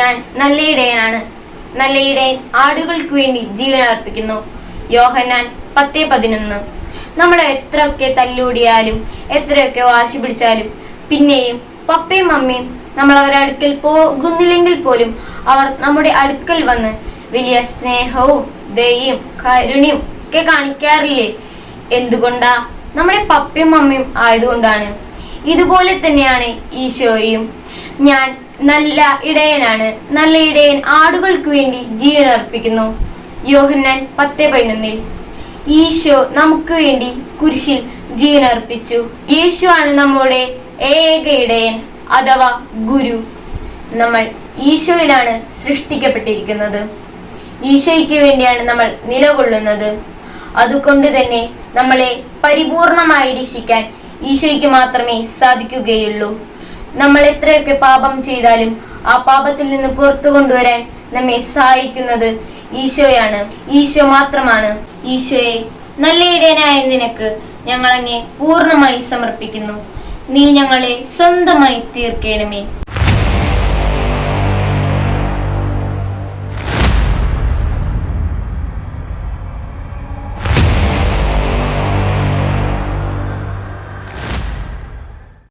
ഞാൻ നല്ല ഇടയനാണ്. നല്ല ഇടയൻ ആടുകൾക്ക് വേണ്ടി ജീവൻ അർപ്പിക്കുന്നു. യോഹന്നാൻ 10:11. നമ്മൾ എത്രയൊക്കെ തല്ലൂടിയാലും എത്രയൊക്കെ വാശി പിടിച്ചാലും പിന്നെയും പപ്പയും അമ്മയും നമ്മൾ അവരുടെ അടുക്കൽ പോകുന്നില്ലെങ്കിൽ പോലും അവർ നമ്മുടെ അടുക്കൽ വന്ന് വലിയ സ്നേഹവും ദയയും കരുണയും ഒക്കെ കാണിക്കാറില്ലേ? എന്തുകൊണ്ടാ? നമ്മുടെ പപ്പയും അമ്മയും ആയതുകൊണ്ടാണ്. ഇതുപോലെ തന്നെയാണ് ഈശോയും. ഞാൻ നല്ല ഇടയനാണ്. നല്ല ഇടയൻ ആടുകൾക്ക് വേണ്ടി ജീവൻ അർപ്പിക്കുന്നു. യോഹന്നാൻ 10:11. ഈശോ നമുക്ക് വേണ്ടി കുരിശിൽ ജീവൻ അർപ്പിച്ചു. യേശു ആണ് നമ്മുടെ ഏക ഇടയൻ അഥവാ ഗുരു. നമ്മൾ ഈശോയിലാണ് സൃഷ്ടിക്കപ്പെട്ടിരിക്കുന്നത്. ഈശോയ്ക്ക് വേണ്ടിയാണ് നമ്മൾ നിലകൊള്ളുന്നത്. അതുകൊണ്ട് തന്നെ നമ്മളെ പരിപൂർണമായി രക്ഷിക്കാൻ ഈശോയ്ക്ക് മാത്രമേ സാധിക്കുകയുള്ളൂ. നമ്മൾ എത്രയൊക്കെ പാപം ചെയ്താലും ആ പാപത്തിൽ നിന്ന് പുറത്തു കൊണ്ടുവരാൻ നമ്മെ സഹായിക്കുന്നത് ഈശോയാണ്. ഈശോ മാത്രമാണ്. ഈശോയെ, നല്ല ഇടയനായ നിനക്ക് ഞങ്ങൾ അങ്ങേ പൂർണ്ണമായി സമർപ്പിക്കുന്നു. നീ ഞങ്ങളെ സ്വന്തമായി തീർക്കണമേ.